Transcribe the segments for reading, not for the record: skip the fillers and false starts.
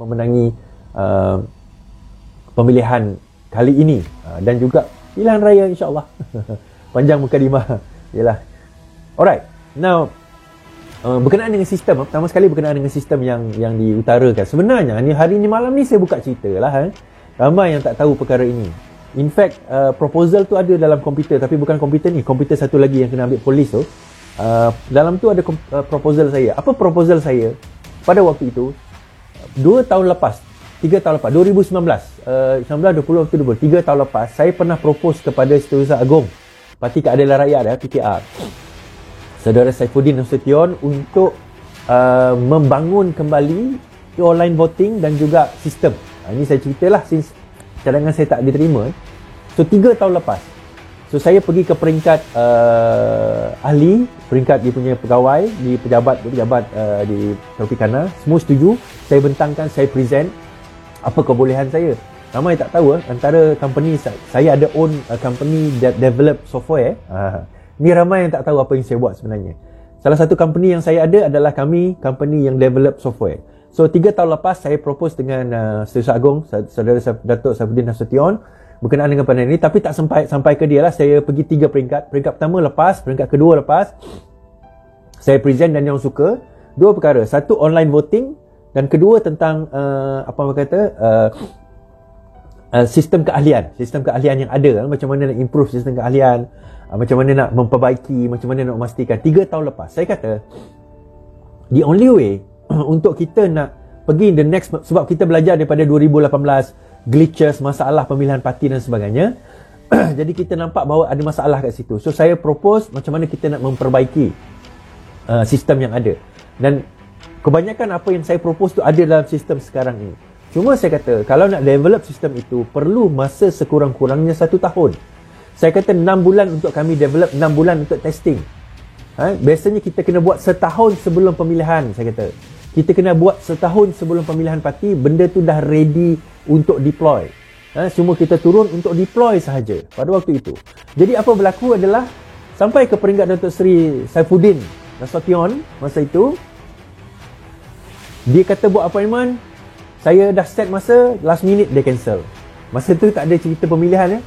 memenangi pemilihan kali ini dan juga pilihan raya insyaAllah. Panjang mukadimah. Yalah. Alright. Now, berkenaan dengan sistem, pertama sekali berkenaan dengan sistem yang diutarakan. Sebenarnya hari ni malam ni saya buka cerita lah. Ramai yang tak tahu perkara ini. In fact, proposal tu ada dalam komputer, tapi bukan komputer ni, komputer satu lagi yang kena ambil polis tu. Dalam tu ada proposal saya. Apa proposal saya pada waktu itu? 2 tahun lepas, 3 tahun lepas, 2019, 19, 20, 20, 3 tahun lepas, saya pernah propose kepada Setiausaha Agong Parti Keadilan Rakyat, PKR, Saudara Saifuddin Nasution, untuk membangun kembali online voting dan juga sistem. Ini saya ceritalah since cadangan saya tak diterima. So 3 tahun lepas, so saya pergi ke peringkat ahli, peringkat dia punya pegawai, di pejabat di Tropicana, semua setuju. Saya bentangkan, saya present apa kebolehan saya. Ramai tak tahu antara company saya ada own company that develop software. Ni ramai yang tak tahu apa yang saya buat sebenarnya. Salah satu company yang saya ada adalah company yang develop software. So 3 tahun lepas saya propose dengan Setiausaha Agong, Saudara Datuk Saifuddin Nasution, berkenaan dengan panel ini, tapi tak sampai ke dia lah. Saya pergi 3 peringkat. Peringkat pertama lepas, peringkat kedua lepas. Saya present dan yang suka 2 perkara. Satu, online voting, dan kedua tentang sistem keahlian. Sistem keahlian yang ada, macam mana nak improve sistem keahlian, macam mana nak memperbaiki, macam mana nak memastikan. 3 tahun lepas saya kata the only way untuk kita nak pergi the next, sebab kita belajar daripada 2018 glitches, masalah pemilihan parti dan sebagainya. Jadi kita nampak bahawa ada masalah kat situ. So saya propose macam mana kita nak memperbaiki sistem yang ada. Dan kebanyakan apa yang saya propose tu ada dalam sistem sekarang ini. Cuma saya kata kalau nak develop sistem itu perlu masa sekurang-kurangnya 1 tahun. Saya kata 6 bulan untuk kami develop, 6 bulan untuk testing. Biasanya kita kena buat setahun sebelum pemilihan, saya kata. Kita kena buat setahun sebelum pemilihan parti, benda tu dah ready untuk deploy. Semua kita turun untuk deploy sahaja pada waktu itu. Jadi apa berlaku adalah sampai ke peringkat Datuk Seri Saifuddin Nasution masa itu, dia kata buat appointment, saya dah set masa, last minute dia cancel. Masa tu tak ada cerita pemilihan ya.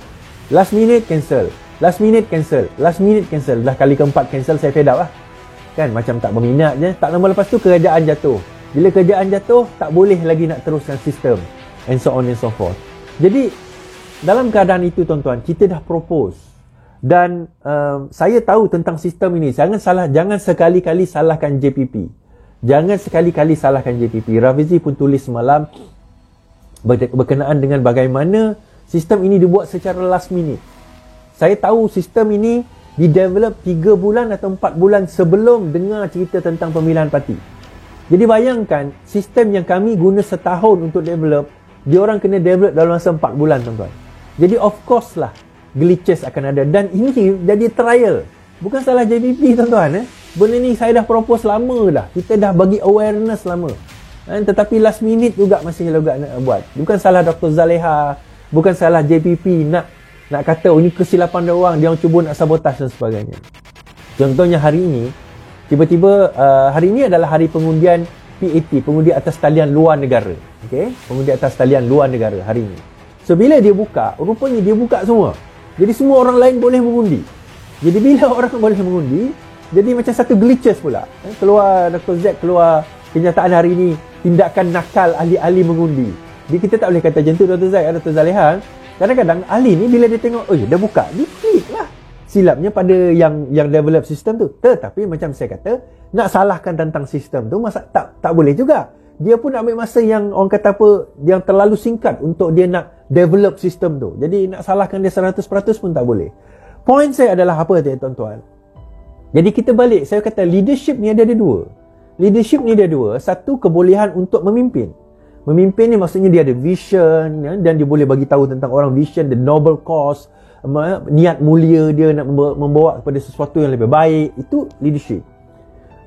Last minute cancel, last minute cancel, last minute cancel. Dah kali keempat cancel, saya fed up lah. Kan macam tak berminat je. Tak lama lepas tu kerajaan jatuh. Bila kerajaan jatuh, tak boleh lagi nak teruskan sistem, and so on and so forth. Jadi dalam keadaan itu tuan-tuan, kita dah propose. Dan saya tahu tentang sistem ini. Jangan sekali-kali salahkan JPP. Jangan sekali-kali salahkan JPP. Rafizi pun tulis semalam berkenaan dengan bagaimana sistem ini dibuat secara last minute. Saya tahu sistem ini didevelop 3 bulan atau 4 bulan sebelum dengar cerita tentang pemilihan parti. Jadi bayangkan, sistem yang kami guna setahun untuk develop, diorang kena develop dalam masa 4 bulan tuan-tuan. Jadi of course lah glitches akan ada. Dan ini jadi trial. Bukan salah JPP tuan-tuan. Benda ni saya dah propose lama dah. Kita dah bagi awareness lama. Tetapi last minute juga masih juga nak buat. Bukan salah Dr. Zaleha, bukan salah JPP nak kata ini kesilapan dia orang cuba nak sabotaj dan sebagainya. Contohnya hari ini, tiba-tiba hari ini adalah hari pengundian PAT, pengundi atas talian luar negara. Okey, pengundi atas talian luar negara hari ini. So bila dia buka, rupanya dia buka semua. Jadi semua orang lain boleh mengundi. Jadi bila orang boleh mengundi, jadi macam satu glitches pula. Keluar Dr. Z keluar kenyataan hari ini, tindakan nakal ahli-ahli mengundi. Jadi kita tak boleh kata macam tu Dr. Z, Dr. Zaleha. Kadang-kadang ahli ni bila dia tengok, dah buka, dia klik lah. Silapnya pada yang develop sistem tu. Tetapi macam saya kata, nak salahkan tentang sistem tu tak boleh juga. Dia pun nak ambil masa yang orang kata apa, yang terlalu singkat untuk dia nak develop sistem tu. Jadi nak salahkan dia 100% pun tak boleh. Point saya adalah apa tuan-tuan? Jadi kita balik, saya kata leadership ni ada dua. Leadership ni ada dua. Satu, kebolehan untuk memimpin. Memimpin ni maksudnya dia ada vision, dan dia boleh bagi tahu tentang orang vision, the noble cause, niat mulia dia nak membawa kepada sesuatu yang lebih baik. Itu leadership.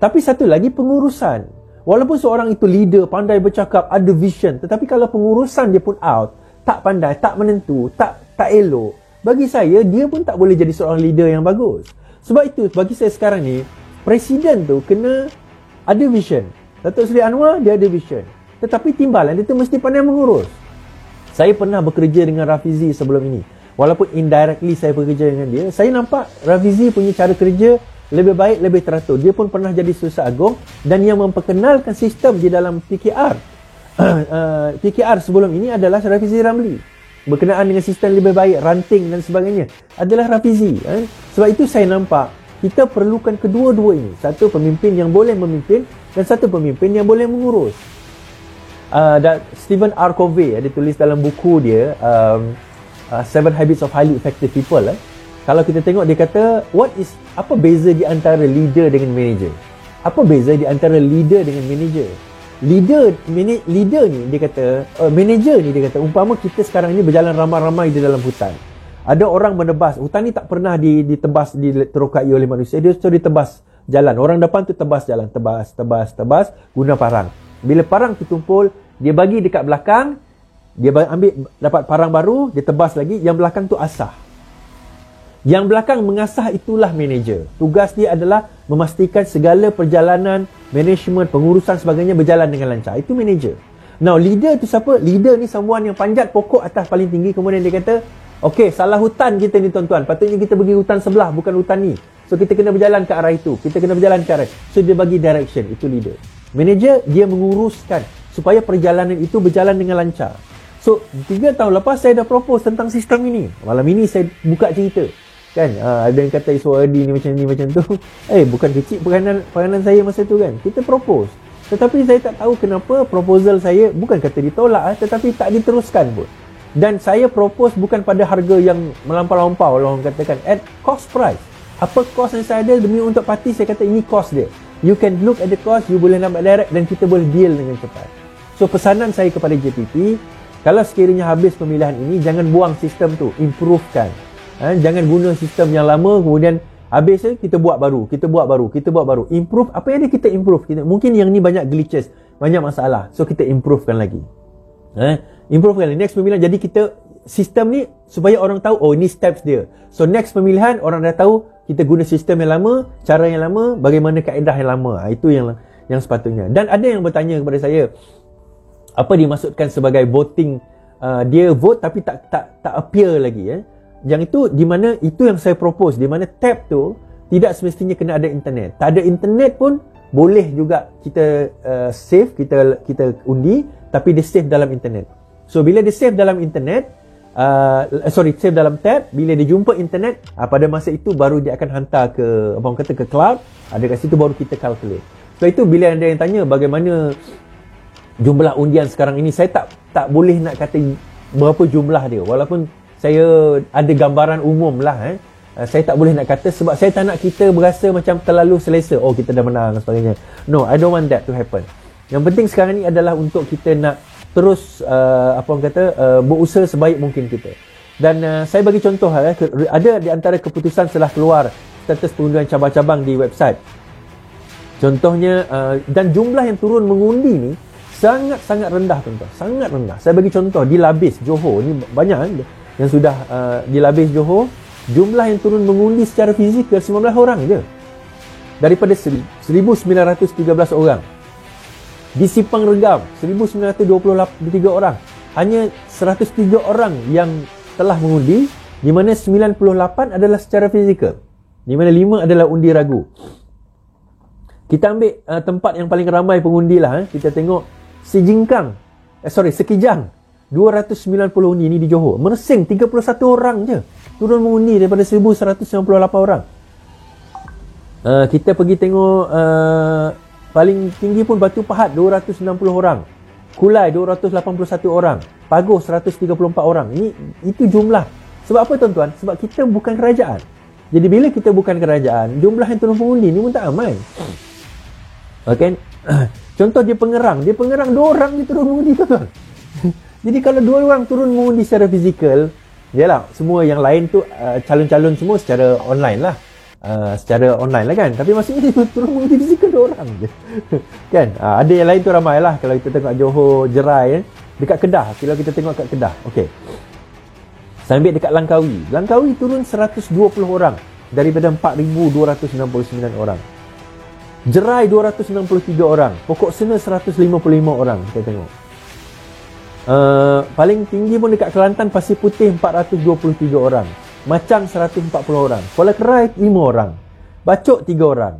Tapi satu lagi, pengurusan. Walaupun seorang itu leader, pandai bercakap, ada vision, tetapi kalau pengurusan dia pun out, tak pandai, tak menentu, tak elok, bagi saya dia pun tak boleh jadi seorang leader yang bagus. Sebab itu bagi saya sekarang ni, presiden tu kena ada vision. Datuk Seri Anwar dia ada vision. Tetapi timbalan dia tu mesti pandai mengurus. Saya pernah bekerja dengan Rafizi sebelum ini. Walaupun indirectly saya bekerja dengan dia, saya nampak Rafizi punya cara kerja lebih baik, lebih teratur. Dia pun pernah jadi Susah Agung dan yang memperkenalkan sistem di dalam PKR. PKR sebelum ini adalah Rafizi Ramli. Berkenaan dengan sistem lebih baik, ranting dan sebagainya adalah Rafizi. Sebab itu saya nampak kita perlukan kedua-dua ini. Satu pemimpin yang boleh memimpin dan satu pemimpin yang boleh mengurus. Stephen R. Covey dia tulis dalam buku dia 7 Habits of Highly Effective People. Kalau kita tengok dia kata apa beza di antara leader dengan manager? Apa beza di antara leader dengan manager? Leader ni dia kata manager ni dia kata umpama kita sekarang ni berjalan ramai-ramai di dalam hutan. Ada orang menebas, hutan ni tak pernah ditebas, diterokai oleh manusia. Dia suruh ditebas jalan. Orang depan tu tebas jalan, tebas guna parang. Bila parang tu tumpul, dia bagi dekat belakang, dia ambil dapat parang baru, dia tebas lagi, yang belakang tu asah. Yang belakang mengasah itulah manager. Tugas dia adalah memastikan segala perjalanan, management, pengurusan sebagainya berjalan dengan lancar. Itu manager. Now, leader tu siapa? Leader ni someone yang panjat pokok atas paling tinggi, kemudian dia kata, okey, salah hutan kita ni tuan-tuan. Patutnya kita pergi hutan sebelah, bukan hutan ni. So, kita kena berjalan ke arah itu. Kita kena berjalan ke arah. So, dia bagi direction. Itu leader. Manager, dia menguruskan supaya perjalanan itu berjalan dengan lancar. So, 3 tahun lepas saya dah propose tentang sistem ini. Malam ini saya buka cerita. Kan? Ada yang kata Iswadi ni macam tu. Bukan kecil peranan saya masa tu kan. Kita propose. Tetapi saya tak tahu kenapa proposal saya bukan kata ditolak, tetapi tak diteruskan pun. Dan saya propose bukan pada harga yang melampau-lampau, orang katakan at cost price. Apa cost yang saya ada demi untuk parti, saya kata ini cost dia. You can look at the cost, you boleh nampak direct dan kita boleh deal dengan cepat. So pesanan saya kepada JPP, kalau sekiranya habis pemilihan ini, jangan buang sistem tu, improvekan. Jangan guna sistem yang lama, kemudian habis kita buat baru. Improve, apa yang kita improve? Mungkin yang ni banyak glitches, banyak masalah. So kita improvekan lagi. Improvekan lagi. Next pemilihan, jadi kita sistem ni supaya orang tahu, oh ini steps dia. So next pemilihan, orang dah tahu kita guna sistem yang lama, cara yang lama, bagaimana kaedah yang lama. Itu yang sepatutnya. Dan ada yang bertanya kepada saya, apa dimaksudkan sebagai voting? Dia vote tapi tak appear lagi. Yang itu di mana itu yang saya propose, di mana tab tu tidak semestinya kena ada internet. Tak ada internet pun boleh juga kita save, kita undi, tapi dia save dalam internet. So bila dia save dalam internet, save dalam tab, bila dia jumpa internet, pada masa itu baru dia akan hantar ke ke cloud. Ada kat situ baru kita calculate. So itu bila ada yang tanya bagaimana jumlah undian sekarang ini, saya tak boleh nak kata berapa jumlah dia, walaupun saya ada gambaran umum lah. Saya tak boleh nak kata sebab saya tak nak kita berasa macam terlalu selesa, oh kita dah menang dan sebagainya. No, I don't want that to happen. Yang penting sekarang ni adalah untuk kita nak terus berusaha sebaik mungkin kita. Dan saya bagi contoh, ada di antara keputusan setelah keluar status pengundian cabang-cabang di website. Contohnya, dan jumlah yang turun mengundi ni sangat-sangat rendah tuan-tuan. Sangat rendah. Saya bagi contoh di Labis, Johor. Ni banyak yang sudah di Labis, Johor. Jumlah yang turun mengundi secara fizikal 19 orang je. Daripada 1913 orang. Di Sipang Regam 1923 orang. Hanya 103 orang yang telah mengundi, di mana 98 adalah secara fizikal, di mana 5 adalah undi ragu. Kita ambil tempat yang paling ramai pengundi lah. Kita tengok Sekijang 290 undi ni di Johor. Mersing 31 orang je turun mengundi daripada 1198 orang. Kita pergi tengok paling tinggi pun Batu Pahat 260 orang. Kulai 281 orang. Pagoh 134 orang. Itu jumlah. Sebab apa tuan-tuan? Sebab kita bukan kerajaan. Jadi bila kita bukan kerajaan, jumlah yang turun mengundi ni pun tak aman. Okay? Contoh dia Pengerang 2 orang je turun mengundi tuan-tuan. Jadi kalau 2 orang turun mengundi secara fizikal, yalah, semua yang lain tu calon-calon semua secara online lah. Secara online lah kan. Tapi maksudnya dia turun mengundi fizikal 2 orang je. Kan? Ada yang lain tu ramai lah. Kalau kita tengok Johor, Jerai, dekat Kedah. Kalau kita tengok kat Kedah. Okay. Saya ambil dekat Langkawi. Langkawi turun 120 orang daripada 4,269 orang. Jerai 263 orang. Pokok Sena 155 orang. Kita tengok. Paling tinggi pun dekat Kelantan, Pasir Putih 423 orang. Macang 140 orang. Kuala Kerai 5 orang. Bacok 3 orang.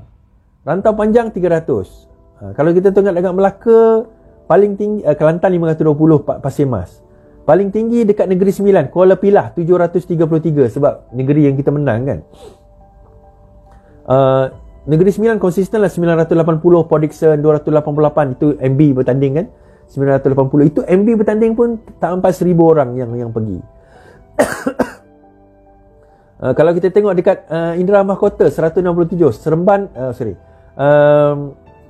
Rantau Panjang 300. Kalau kita tengok dekat Melaka, paling tinggi Kelantan 520 Pasir Mas. Paling tinggi dekat Negeri Sembilan, Kuala Pilah 733 sebab negeri yang kita menang kan. Negeri Sembilan konsisten lah 980, Port Dickson 288, itu MB bertanding kan. 980 itu MB bertanding pun tak sampai 1000 orang yang pergi. Kalau kita tengok dekat Indra Mahkota 167, Seremban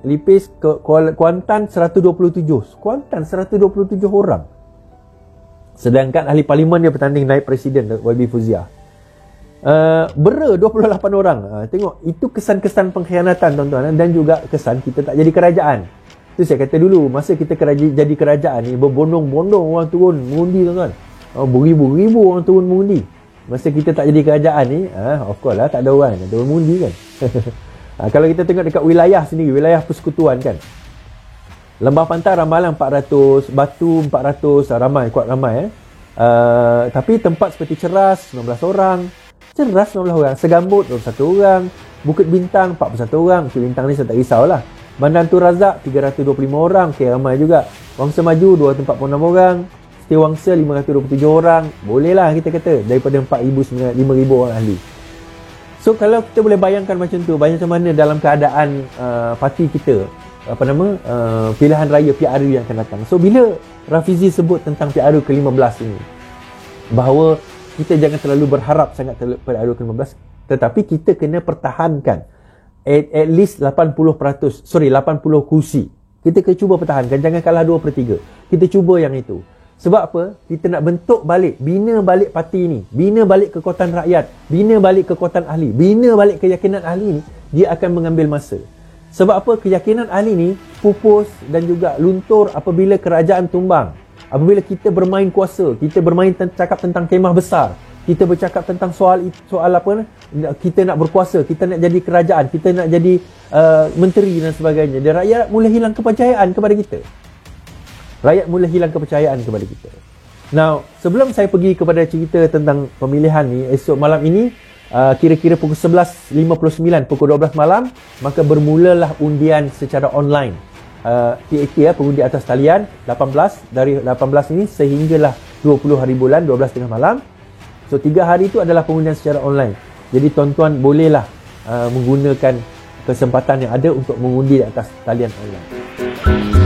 Lipis Kuantan 127. Kuantan 127 orang. Sedangkan ahli parlimen dia bertanding naib presiden YB Fuzia. Bera 28 orang. Tengok, itu kesan-kesan pengkhianatan tuan-tuan, dan juga kesan kita tak jadi kerajaan. Itu saya kata dulu, masa kita jadi kerajaan ni, berbondong-bondong orang turun mengundi tuan-tuan. Beribu-ribu orang turun mengundi. Masa kita tak jadi kerajaan ni, of course lah tak ada orang turun mengundi kan. Kalau kita tengok dekat wilayah sendiri, wilayah persekutuan kan, Lembah Pantai Rambalang 400, Batu 400, kuat ramai. Tapi tempat seperti Ceras 19 orang, Ceras 19 orang, Segambut 21 orang, Bukit Bintang 41 orang. Bukit Bintang ni saya tak risaulah. Bandar Tun Razak 325 orang, ramai juga. Wangsa Maju 246 orang, Setiawangsa 527 orang. Boleh lah kita kata daripada 4,000 5,000 orang ahli. So kalau kita boleh bayangkan macam tu, bayangkan mana dalam keadaan parti kita, pilihan raya PRU yang akan datang. So bila Rafizi sebut tentang PRU ke-15 ini, bahawa kita jangan terlalu berharap sangat PRU ke-15, tetapi kita kena pertahankan at least 80 kursi. Kita kena cuba pertahankan, jangan kalah 2/3. Kita cuba yang itu. Sebab apa? Kita nak bentuk balik, bina balik parti ni, bina balik kekuatan rakyat, bina balik kekuatan ahli, bina balik keyakinan ahli ni. Dia akan mengambil masa. Sebab apa? Keyakinan ahli ni pupus dan juga luntur apabila kerajaan tumbang. Apabila kita bermain kuasa, kita bermain cakap tentang kemah besar, kita bercakap tentang soal apa, kita nak berkuasa, kita nak jadi kerajaan, kita nak jadi menteri dan sebagainya. Dan rakyat mula hilang kepercayaan kepada kita. Rakyat mula hilang kepercayaan kepada kita. Now, sebelum saya pergi kepada cerita tentang pemilihan ni, esok malam ini, kira-kira pukul 11.59, pukul 12 malam, maka bermulalah undian secara online. PAT pengundi atas talian 18, dari 18 ini sehinggalah 20 hari bulan 12 tengah malam. So 3 hari itu adalah pengundian secara online. Jadi tuan-tuan bolehlah menggunakan kesempatan yang ada untuk mengundi di atas talian online.